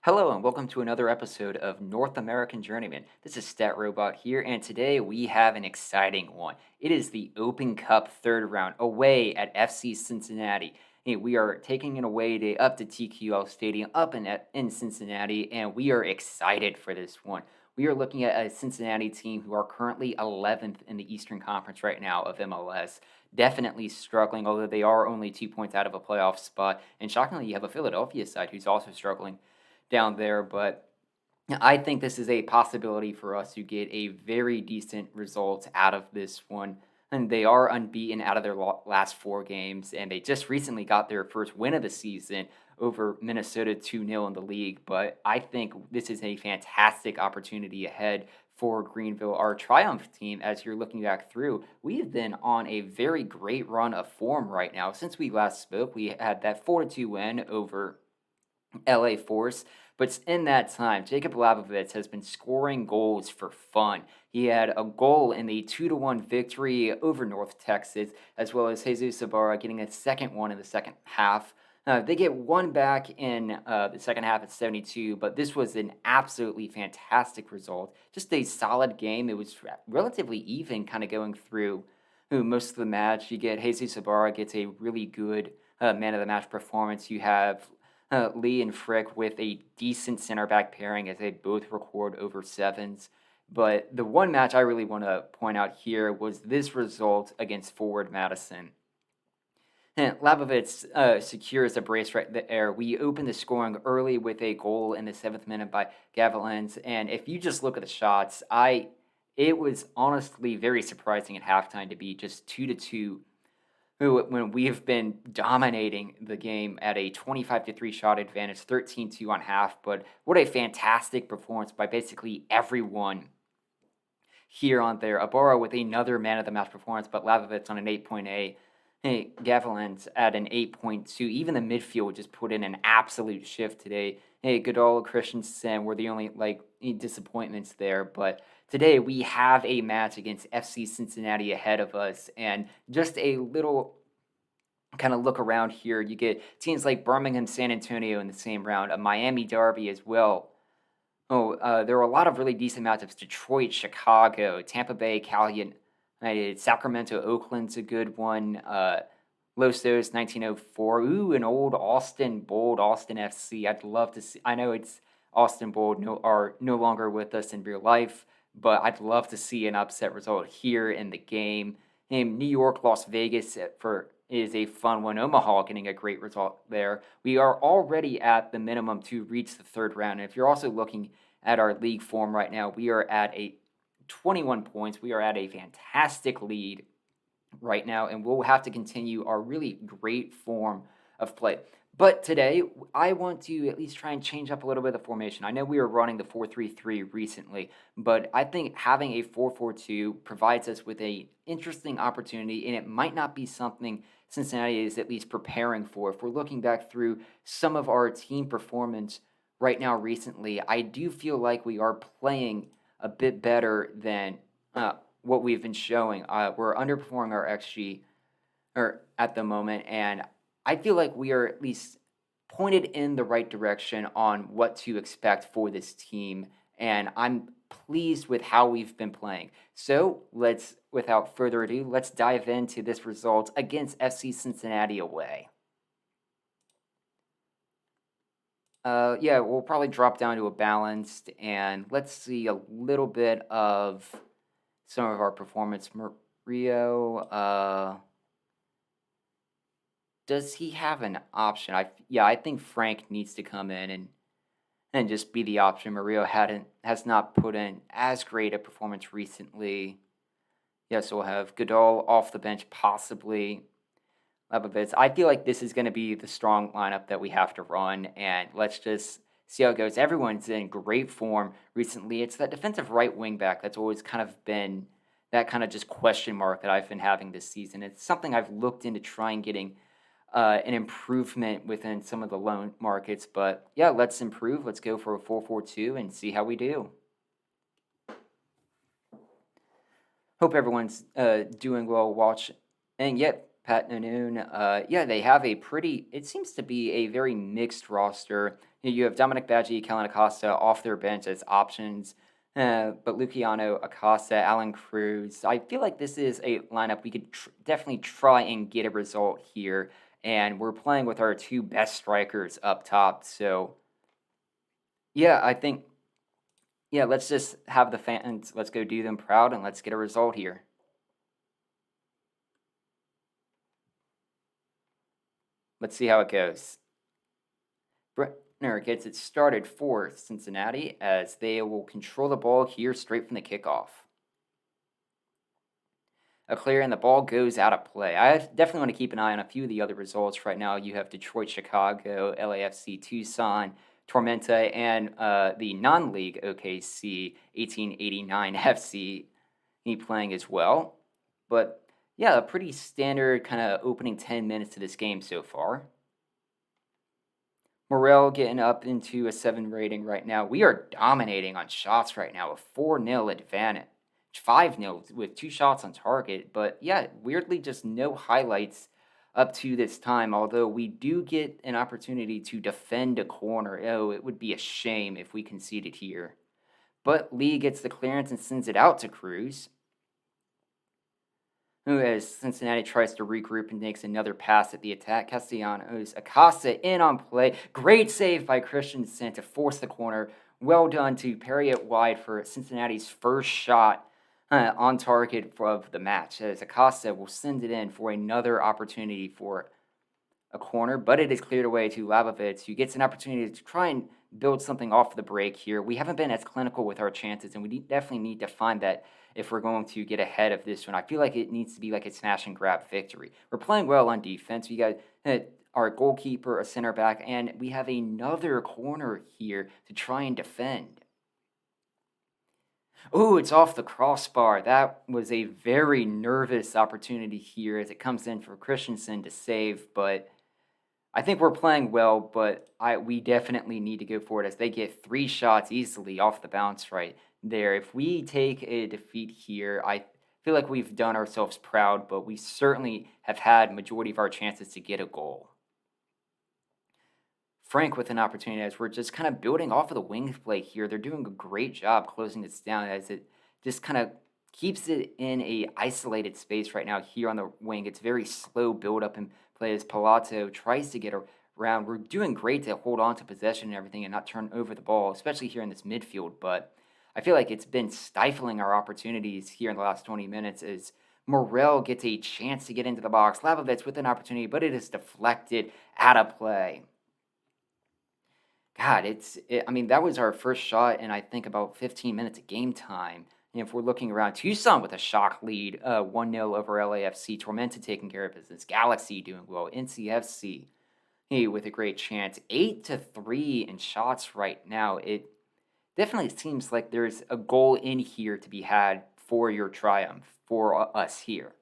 Hello and welcome to another episode of North American Journeyman. This is Stat Robot here, and today we have an exciting one. It is the Open Cup third round away at FC Cincinnati. Hey, we are taking an away day up to TQL Stadium up in Cincinnati, and we are excited for this one. We are looking at a Cincinnati team who are currently 11th in the Eastern Conference right now of MLS. Definitely struggling, although they are only 2 points out of a playoff spot. And shockingly, you have a Philadelphia side who's also struggling down there, but I think this is a possibility for us to get a very decent result out of this one. And they are unbeaten out of their last four games, and they just recently got their first win of the season over Minnesota 2-0 in the league. But I think this is a fantastic opportunity ahead for Greenville, our Triumph team. As you're looking back through, we have been on a very great run of form right now. Since we last spoke, we had that 4-2 win over LA Force. But in that time, Jacob Labovitz has been scoring goals for fun. He had a goal in the 2-1 victory over North Texas, as well as Jesus Ibarra getting a second one in the second half. They get one back in the second half at 72, but this was an absolutely fantastic result. Just a solid game. It was relatively even kind of going through most of the match. You get Jesus Ibarra gets a really good man of the match performance. You have Lee and Frick with a decent center back pairing as they both record over sevens. But the one match I really want to point out here was this result against Forward Madison. And Labovitz secures a brace right there. We open the scoring early with a goal in the 7th minute by Gavilands. And if you just look at the shots, it was honestly very surprising at halftime to be just 2-2 when we have been dominating the game at a 25-3 shot advantage, 13-2 on half. But what a fantastic performance by basically everyone here on there. Ibarra with another man of the match performance, but Lavovitz on an 8.8. Hey, Gavilands at an 8.2. Even the midfield just put in an absolute shift today. Hey, Goodall, Christensen were the only disappointments there, but today we have a match against FC Cincinnati ahead of us, and just a little kind of look around here. You get teams like Birmingham, San Antonio in the same round, a Miami Derby as well. There are a lot of really decent matchups. Detroit, Chicago, Tampa Bay, Cali United, Sacramento, Oakland's a good one. Los Dos, 1904. Ooh, an old Austin Bold, Austin FC. I'd love to see. I know it's Austin Bold are no longer with us in real life, but I'd love to see an upset result here in the game. And New York, Las Vegas is a fun one. Omaha getting a great result there. We are already at the minimum to reach the third round. And if you're also looking at our league form right now, we are at 21 points. We are at a fantastic lead right now, and we'll have to continue our really great form of play. But today, I want to at least try and change up a little bit of the formation. I know we were running the 4-3-3 recently, but I think having a 4-4-2 provides us with a interesting opportunity, and it might not be something Cincinnati is at least preparing for. If we're looking back through some of our team performance right now recently, I do feel like we are playing a bit better than what we've been showing. We're underperforming our XG at the moment, and I feel like we are at least pointed in the right direction on what to expect for this team, and I'm pleased with how we've been playing. So without further ado, let's dive into this result against FC Cincinnati away. Yeah, we'll probably drop down to a balanced, and let's see a little bit of some of our performance. Mario, does he have an option? I think Frank needs to come in and just be the option. Mario has not put in as great a performance recently. Yes, we'll have Goodall off the bench, possibly. Lebovitz. I feel like this is going to be the strong lineup that we have to run, and let's just see how it goes. Everyone's in great form recently. It's that defensive right wing back that's always kind of been that kind of just question mark that I've been having this season. It's something I've looked into trying getting an improvement within some of the loan markets, but yeah, let's improve. Let's go for a 4-4-2 and see how we do. Hope everyone's doing well. Watch and yet. Pat Nanoon, yeah, they have it seems to be a very mixed roster. You have Dominic Baggi, Kellen Acosta off their bench as options. But Luciano Acosta, Alan Cruz. I feel like this is a lineup we could definitely try and get a result here. And we're playing with our two best strikers up top. So, yeah, I think, yeah, let's just have the fans, let's go do them proud and let's get a result here. Let's see how it goes. Brenner gets it started for Cincinnati as they will control the ball here straight from the kickoff. A clear and the ball goes out of play. I definitely want to keep an eye on a few of the other results right now. You have Detroit, Chicago, LAFC, Tucson, Tormenta, and the non-league OKC 1889 FC playing as well. But yeah, a pretty standard kind of opening 10 minutes to this game so far. Morel getting up into a 7 rating right now. We are dominating on shots right now, a 4-0 advantage. 5-0 with 2 shots on target. But yeah, weirdly, just no highlights up to this time. Although we do get an opportunity to defend a corner. Oh, it would be a shame if we conceded here. But Lee gets the clearance and sends it out to Cruz, who, as Cincinnati tries to regroup and makes another pass at the attack. Castellanos, Acosta in on play. Great save by Christensen to force the corner. Well done to parry it wide for Cincinnati's first shot on target of the match, as Acosta will send it in for another opportunity for a corner, but it is cleared away to Labovitz, who gets an opportunity to try and build something off the break here. We haven't been as clinical with our chances, and we definitely need to find that if we're going to get ahead of this one. I feel like it needs to be like a smash and grab victory. We're playing well on defense. We got our goalkeeper, a center back, and we have another corner here to try and defend. Oh, it's off the crossbar. That was a very nervous opportunity here as it comes in for Christensen to save, but I think we're playing well, but we definitely need to go for it as they get 3 shots easily off the bounce right there. If we take a defeat here, I feel like we've done ourselves proud, but we certainly have had majority of our chances to get a goal. Frank with an opportunity as we're just kind of building off of the wing play here. They're doing a great job closing this down as it just kind of keeps it in a isolated space right now here on the wing. It's very slow build up and play as Pilato tries to get around. We're doing great to hold on to possession and everything and not turn over the ball, especially here in this midfield. But I feel like it's been stifling our opportunities here in the last 20 minutes as Morel gets a chance to get into the box. Labovitz with an opportunity, but it is deflected out of play. God, I mean, that was our first shot in, I think, about 15 minutes of game time. And if we're looking around, Tucson with a shock lead, 1-0 over LAFC. Tormenta taking care of business. Galaxy doing well. NCFC with a great chance. 8-3 in shots right now. It definitely seems like there's a goal in here to be had for your triumph, for us here.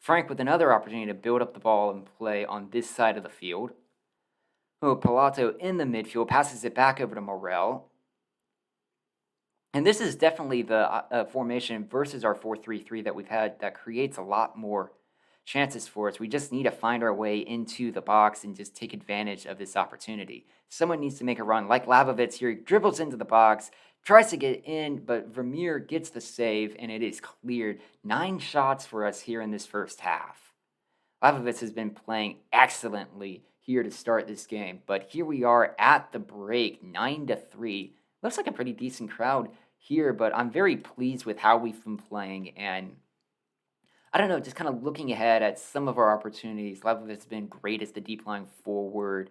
Frank with another opportunity to build up the ball and play on this side of the field. Pilato in the midfield passes it back over to Morel. And this is definitely the formation versus our 4-3-3 that we've had that creates a lot more chances for us. We just need to find our way into the box and just take advantage of this opportunity. Someone needs to make a run like Labovitz here. He dribbles into the box, tries to get in, but Vermeer gets the save, and it is cleared. 9 shots for us here in this first half. Labovitz has been playing excellently here to start this game, but here we are at the break, 9-3. Looks like a pretty decent crowd here, but I'm very pleased with how we've been playing, and I don't know, just kind of looking ahead at some of our opportunities. Labovitz has been great as the deep line forward.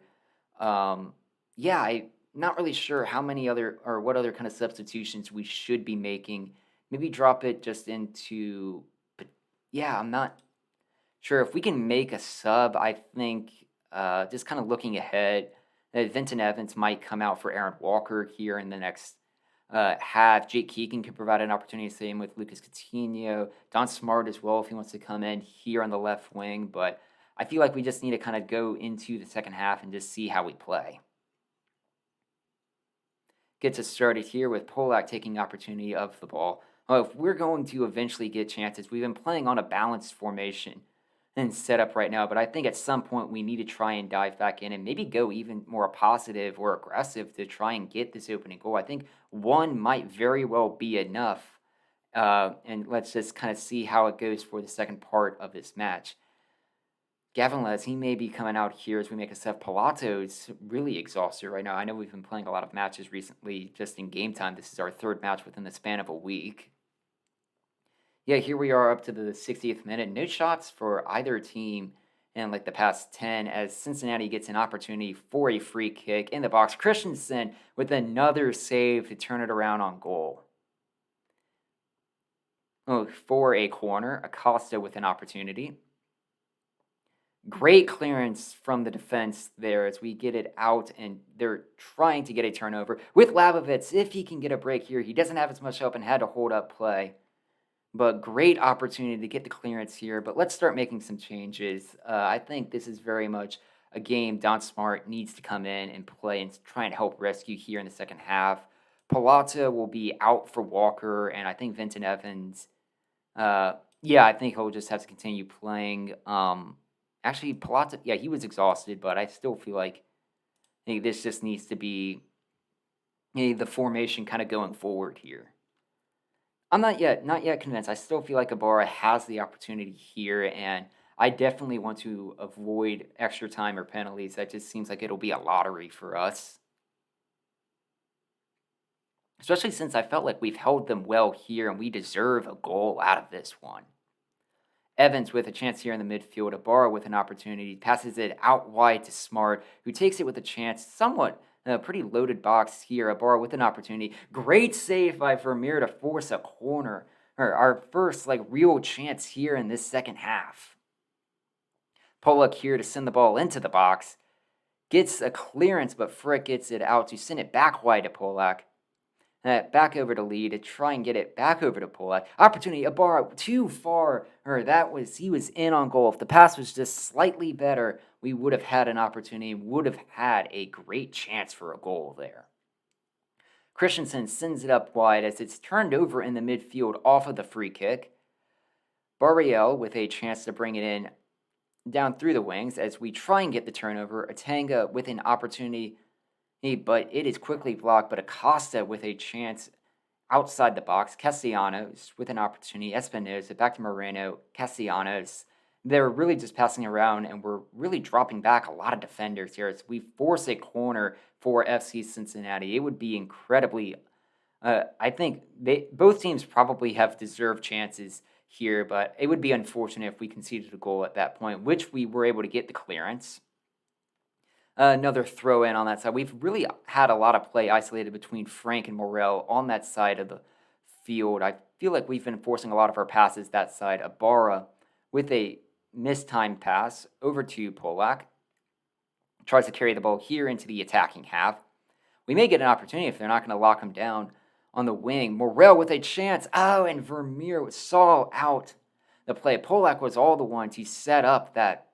Yeah, I'm not really sure how many other or what other kind of substitutions we should be making. Maybe drop it just into, but yeah, I'm not sure if we can make a sub. I think just kind of looking ahead, Vinton Evans might come out for Aaron Walker here in the next half. Jake Keegan could provide an opportunity, same with Lucas Coutinho. Don Smart as well if he wants to come in here on the left wing. But I feel like we just need to kind of go into the second half and just see how we play. Gets us started here with Polak taking opportunity of the ball. If we're going to eventually get chances, we've been playing on a balanced formation. and set up right now. But I think at some point we need to try and dive back in and maybe go even more positive or aggressive to try and get this opening goal. I think one might very well be enough. And let's just kind of see how it goes for the second part of this match. Gavin Les, he may be coming out here as we make a set. Pilato is really exhausted right now. I know we've been playing a lot of matches recently just in game time. This is our third match within the span of a week. Yeah, here we are up to the 60th minute. No shots for either team in like the past 10 as Cincinnati gets an opportunity for a free kick in the box. Christensen with another save to turn it around on goal. Oh, for a corner, Acosta with an opportunity. Great clearance from the defense there as we get it out, and they're trying to get a turnover. With Labovitz, if he can get a break here, he doesn't have as much help and had to hold up play. But great opportunity to get the clearance here. But let's start making some changes. I think this is very much a game Don Smart needs to come in and play and try and help rescue here in the second half. Palata will be out for Walker, and I think Vincent Evans, I think he'll just have to continue playing. Actually, Palata, yeah, he was exhausted, but I still feel like this just needs to be the formation kind of going forward here. I'm not yet convinced. I still feel like Ibarra has the opportunity here, and I definitely want to avoid extra time or penalties. That just seems like it'll be a lottery for us. Especially since I felt like we've held them well here, and we deserve a goal out of this one. Evans with a chance here in the midfield. Ibarra with an opportunity. Passes it out wide to Smart, who takes it with a chance. Somewhat a pretty loaded box here. Ibarra with an opportunity. Great save by Vermeer to force a corner. Our first real chance here in this second half. Pollock here to send the ball into the box. Gets a clearance, but Frick gets it out to send it back wide to Pollock. Back over to Lee to try and get it back over to Pollock. Opportunity, Ibarra too far. He was in on goal. If the pass was just slightly better, we would have had an opportunity, would have had a great chance for a goal there. Christensen sends it up wide as it's turned over in the midfield off of the free kick. Barriel with a chance to bring it in down through the wings as we try and get the turnover. Atanga with an opportunity, but it is quickly blocked. But Acosta with a chance outside the box. Castellanos with an opportunity. Espinosa back to Moreno. Castellanos. They're really just passing around, and we're really dropping back a lot of defenders here as we force a corner for FC Cincinnati. It would be incredibly. I think both teams probably have deserved chances here, but it would be unfortunate if we conceded a goal at that point, which we were able to get the clearance. Another throw in on that side. We've really had a lot of play isolated between Frank and Morel on that side of the field. I feel like we've been forcing a lot of our passes that side. Ibarra with a mistimed pass over to Polak. Tries to carry the ball here into the attacking half. We may get an opportunity if they're not going to lock him down on the wing. Morel with a chance. Oh, and Vermeer saw out the play. Polak was all the ones. He set up that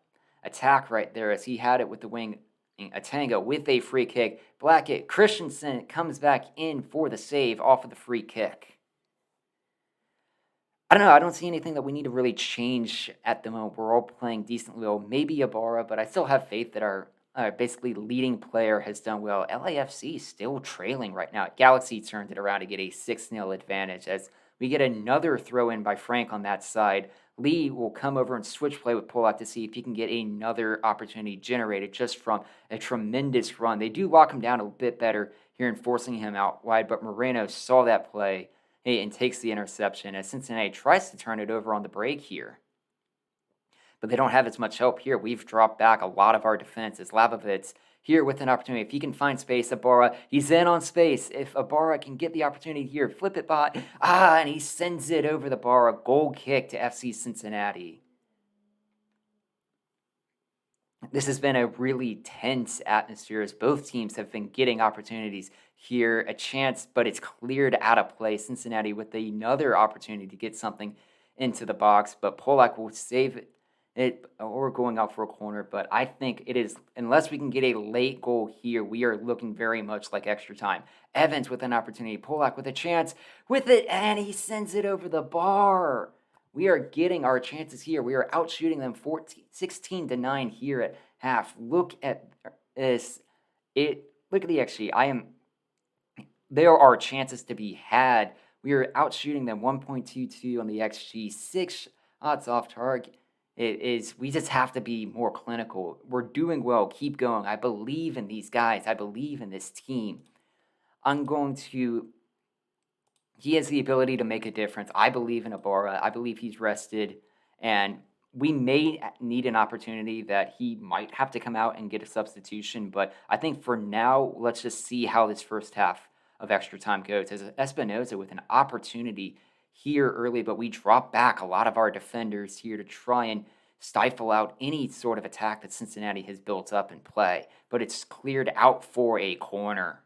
attack right there as he had it with the wing. Atanga with a free kick. Blackett, Christensen comes back in for the save off of the free kick. I don't know. I don't see anything that we need to really change at the moment. We're all playing decently well. Maybe Ibarra, but I still have faith that our basically leading player has done well. LAFC still trailing right now. Galaxy turned it around to get a 6-0 advantage as we get another throw in by Frank on that side. Lee will come over and switch play with Polak to see if he can get another opportunity generated just from a tremendous run. They do lock him down a bit better here in forcing him out wide, but Moreno saw that play and takes the interception as Cincinnati tries to turn it over on the break here. But they don't have as much help here. We've dropped back a lot of our defense as Labovitz here with an opportunity. If he can find space, Ibarra, he's in on space. If Ibarra can get the opportunity here, flip it by, and he sends it over the bar. A goal kick to FC Cincinnati. This has been a really tense atmosphere as both teams have been getting opportunities here. A chance, but it's cleared out of play. Cincinnati with another opportunity to get something into the box, but Polak will save it. Or going out for a corner, but I think it is, unless we can get a late goal here, we are looking very much like extra time. Evans with an opportunity, Polak with a chance with it, and he sends it over the bar. We are getting our chances here. We are outshooting them 16-9 here at half. Look at this. Look at the XG. There are chances to be had. We are outshooting them 1.22 on the XG, 6 shots off target. We just have to be more clinical. We're doing well. Keep going. I believe in these guys. I believe in this team. He has the ability to make a difference. I believe in Ibarra. I believe he's rested. And we may need an opportunity that he might have to come out and get a substitution. But I think for now, let's just see how this first half of extra time goes. As Espinoza with an opportunity here early, but we drop back a lot of our defenders here to try and stifle out any sort of attack that Cincinnati has built up in play. But it's cleared out for a corner.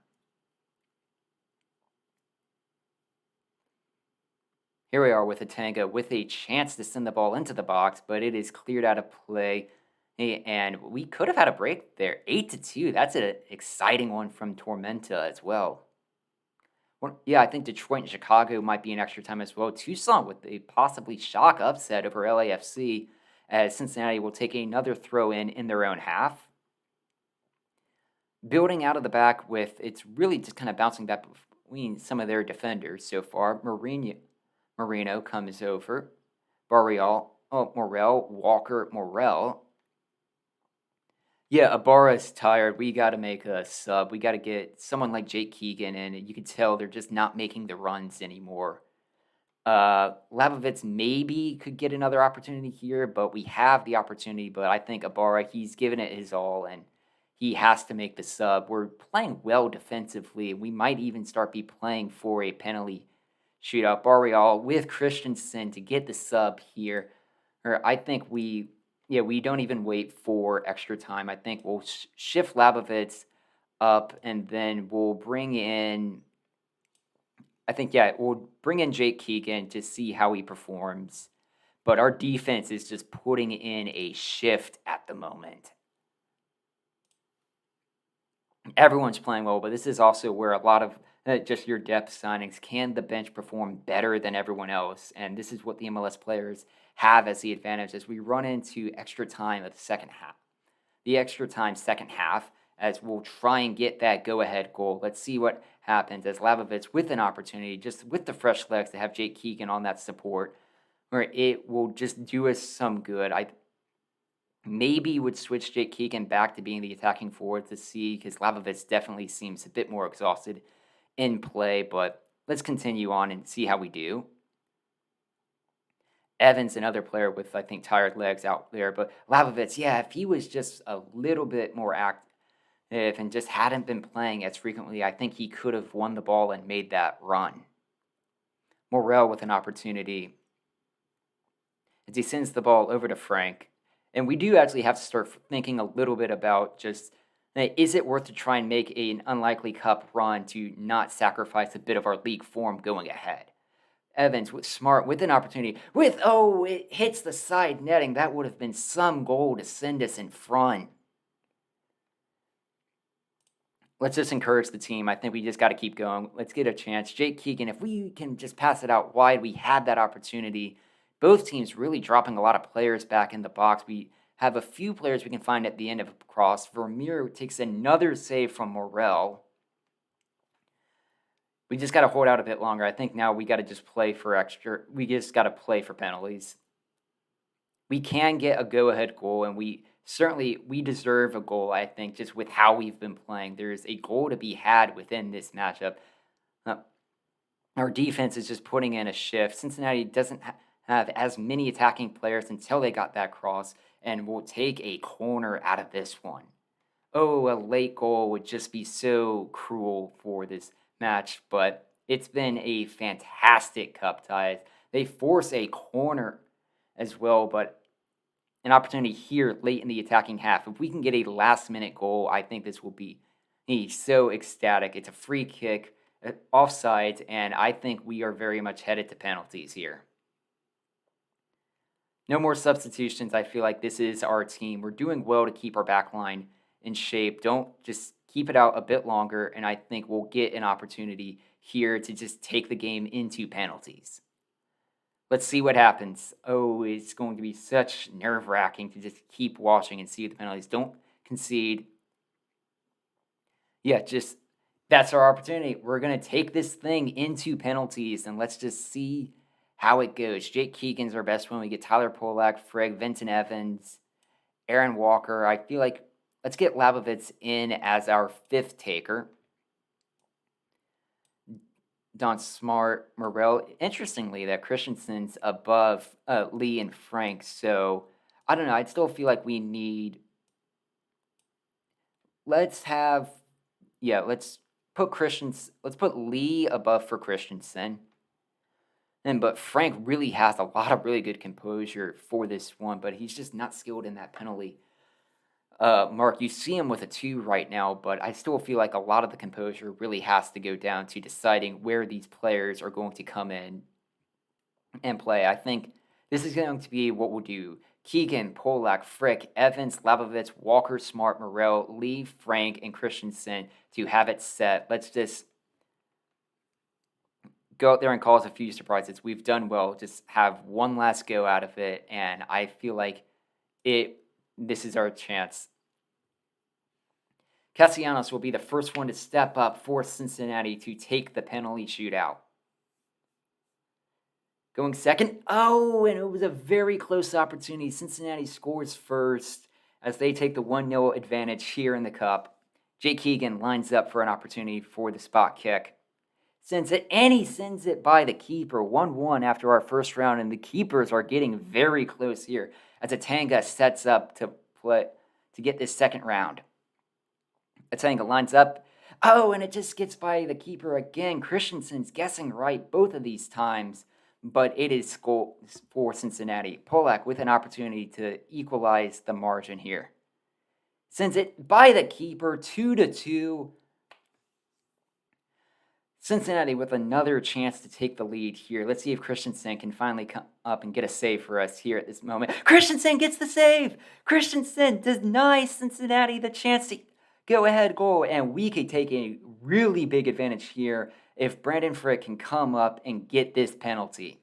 Here we are with a Tanga with a chance to send the ball into the box, but it is cleared out of play. And we could have had a break there. 8-2. That's an exciting one from Tormenta as well. Yeah, I think Detroit and Chicago might be in extra time as well. Tucson with a possibly shock upset over LAFC, as Cincinnati will take another throw in their own half. Building out of the back it's really just kind of bouncing back between some of their defenders so far. Marino comes over. Morel, Walker, Morel. Yeah, Ibarra's tired. We got to make a sub. We got to get someone like Jake Keegan in. And you can tell they're just not making the runs anymore. Labovitz maybe could get another opportunity here, but we have the opportunity. But I think Ibarra, he's given it his all, and he has to make the sub. We're playing well defensively. We might even start be playing for a penalty shootout. Barreal with Christensen to get the sub here. I think we don't even wait for extra time. I think we'll shift Labovitz up, and then we'll bring in we'll bring in Jake Keegan to see how he performs. But our defense is just putting in a shift at the moment. Everyone's playing well, but this is also where a lot of just your depth signings, can the bench perform better than everyone else? And this is what the MLS players have as the advantage as we run into extra time of the second half. The extra time second half, as we'll try and get that go-ahead goal. Let's see what happens as Labovitz with an opportunity, just with the fresh legs to have Jake Keegan on that support, where it will just do us some good. I maybe would switch Jake Keegan back to being the attacking forward to see, because Labovitz definitely seems a bit more exhausted in play, but let's continue on and see how we do. Evans, another player with, I think, tired legs out there, but Labovitz, if he was just a little bit more active and just hadn't been playing as frequently, I think he could have won the ball and made that run. Morel with an opportunity as he sends the ball over to Frank. And we do actually have to start thinking a little bit about just, is it worth to try and make an unlikely cup run to not sacrifice a bit of our league form going ahead? Evans with smart with an opportunity. It hits the side netting. That would have been some goal to send us in front. Let's just encourage the team. I think we just got to keep going. Let's get a chance. Jake Keegan, if we can just pass it out wide, we had that opportunity. Both teams really dropping a lot of players back in the box. We have a few players we can find at the end of a cross. Vermeer takes another save from Morel. We just got to hold out a bit longer. I think now we got to just play for extra. We just got to play for penalties. We can get a go-ahead goal, and we deserve a goal, I think, just with how we've been playing. There's a goal to be had within this matchup. Our defense is just putting in a shift. Cincinnati doesn't have as many attacking players until they got that cross, and will take a corner out of this one. Oh, a late goal would just be so cruel for this match, but it's been a fantastic cup tie. They force a corner as well, but an opportunity here late in the attacking half. If we can get a last-minute goal, I think this will be so ecstatic. It's a free kick, offsides, and I think we are very much headed to penalties here. No more substitutions. I feel like this is our team. We're doing well to keep our back line in shape. Don't just keep it out a bit longer, and I think we'll get an opportunity here to just take the game into penalties. Let's see what happens. Oh, it's going to be such nerve-wracking to just keep watching and see the penalties. Don't concede. Yeah, just that's our opportunity. We're gonna take this thing into penalties, and let's just see how it goes. Jake Keegan's our best one. We get Tyler Polak, Frigg, Vincent Evans, Aaron Walker. I feel like let's get Labovitz in as our fifth taker. Don Smart, Morel. Interestingly, that Christensen's above Lee and Frank. So I don't know. I'd still feel like we need. Let's have. Yeah, let's put Christians. Let's put Lee above for Christensen. And but Frank really has a lot of really good composure for this one, but he's just not skilled in that penalty. Mark, you see him with a 2 right now, but I still feel like a lot of the composure really has to go down to deciding where these players are going to come in and play. I think this is going to be what we'll do. Keegan, Polak, Frick, Evans, Labovitz, Walker, Smart, Morel, Lee, Frank, and Christensen to have it set. Let's just go out there and cause a few surprises. We've done well. Just have one last go out of it, and I feel like this is our chance. Castellanos will be the first one to step up for Cincinnati to take the penalty shootout. Going second. Oh, and it was a very close opportunity. Cincinnati scores first as they take the 1-0 advantage here in the Cup. Jake Keegan lines up for an opportunity for the spot kick. Sends it, and he sends it by the keeper. 1-1 after our first round, and the keepers are getting very close here as Atanga sets up to get this second round. Atanga lines up. Oh, and it just gets by the keeper again. Christensen's guessing right both of these times, but it is goal for Cincinnati. Polak with an opportunity to equalize the margin here. Sends it by the keeper, 2-2. Cincinnati with another chance to take the lead here. Let's see if Christensen can finally come up and get a save for us here at this moment. Christensen gets the save! Christensen denies Cincinnati the chance to go ahead goal, and we could take a really big advantage here if Brandon Frick can come up and get this penalty.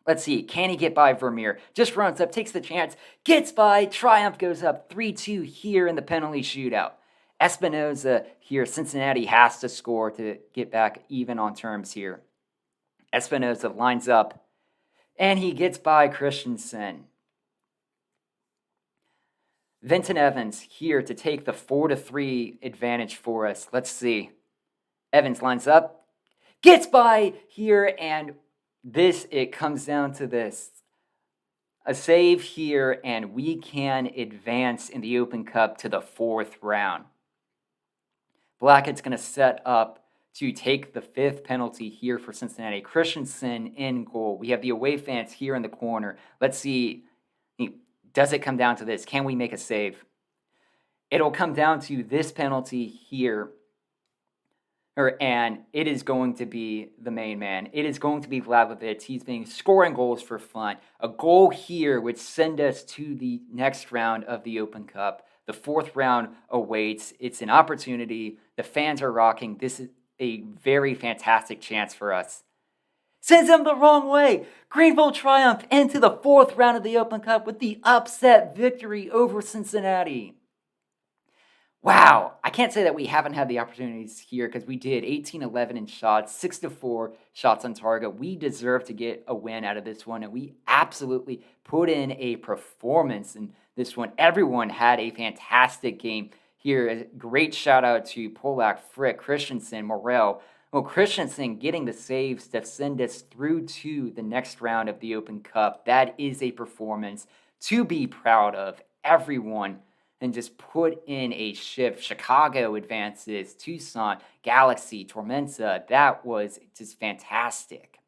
Let's see, can he get by Vermeer? Just runs up, takes the chance, gets by, Triumph goes up 3-2 here in the penalty shootout. Espinoza here, Cincinnati has to score to get back even on terms here. Espinoza lines up, and he gets by Christensen. Vincent Evans here to take the 4-3 advantage for us. Let's see. Evans lines up, gets by here, and it comes down to this. A save here, and we can advance in the Open Cup to the 4th round. Blackett's going to set up to take the 5th penalty here for Cincinnati. Christensen in goal. We have the away fans here in the corner. Let's see, does it come down to this? Can we make a save? It'll come down to this penalty here. And it is going to be the main man. It is going to be Vladovich. He's been scoring goals for fun. A goal here would send us to the next round of the Open Cup. The 4th round awaits. It's an opportunity. The fans are rocking. This is a very fantastic chance for us. Sends him the wrong way. Greenville Triumph into the 4th round of the Open Cup with the upset victory over Cincinnati. Wow, I can't say that we haven't had the opportunities here because we did 18-11 in shots, 6-4 shots on target. We deserve to get a win out of this one, and we absolutely put in a performance in this one. Everyone had a fantastic game here. A great shout out to Polak, Frick, Christensen, Morel. Well, Christensen getting the saves to send us through to the next round of the Open Cup. That is a performance to be proud of. Everyone and just put in a shift. Chicago advances, Tucson, Galaxy, Tormenta. That was just fantastic.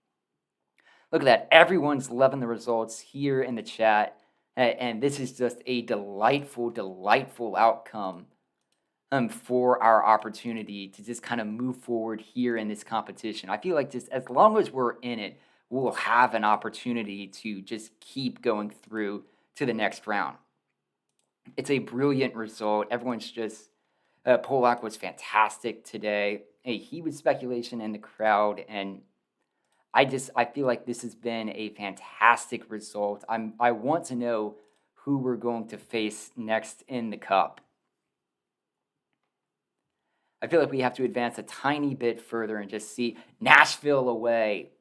Look at that. Everyone's loving the results here in the chat. And this is just a delightful, delightful outcome for our opportunity to just kind of move forward here in this competition. I feel like just as long as we're in it, we'll have an opportunity to just keep going through to the next round. It's a brilliant result. Everyone's just Polak was fantastic today. Hey, he was speculation in the crowd, and I feel like this has been a fantastic result. I want to know who we're going to face next in the cup. I feel like we have to advance a tiny bit further and just see Nashville away.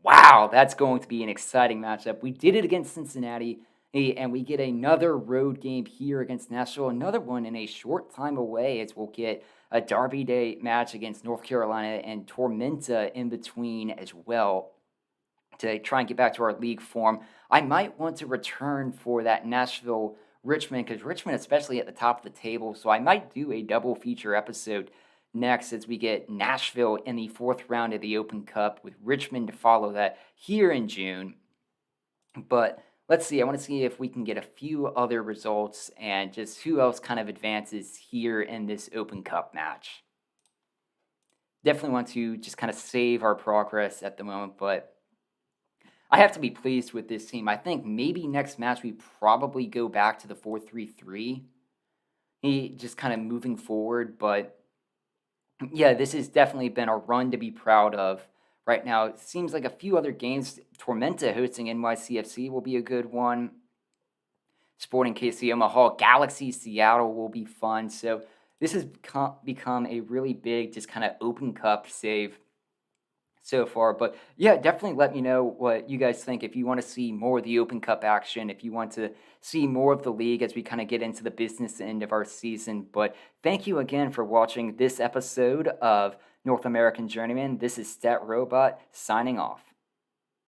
Wow, that's going to be an exciting matchup. We did it against Cincinnati, and we get another road game here against Nashville. Another one in a short time away, as we'll get a Derby Day match against North Carolina and Tormenta in between as well to try and get back to our league form. I might want to return for that Nashville Richmond because Richmond, especially at the top of the table, so I might do a double feature episode next as we get Nashville in the fourth round of the Open Cup with Richmond to follow that here in June. But let's see, I want to see if we can get a few other results and just who else kind of advances here in this Open Cup match. Definitely want to just kind of save our progress at the moment, but I have to be pleased with this team. I think maybe next match we probably go back to the 4-3-3. Just kind of moving forward, but yeah, this has definitely been a run to be proud of right now. It seems like a few other games, Tormenta hosting NYCFC will be a good one. Sporting KC Omaha, Galaxy Seattle will be fun. So this has become a really big, just kind of Open Cup save so far. But yeah, definitely let me know what you guys think. If you want to see more of the Open Cup action, if you want to see more of the league as we kind of get into the business end of our season. But thank you again for watching this episode of North American Journeyman. This is Stat Robot signing off.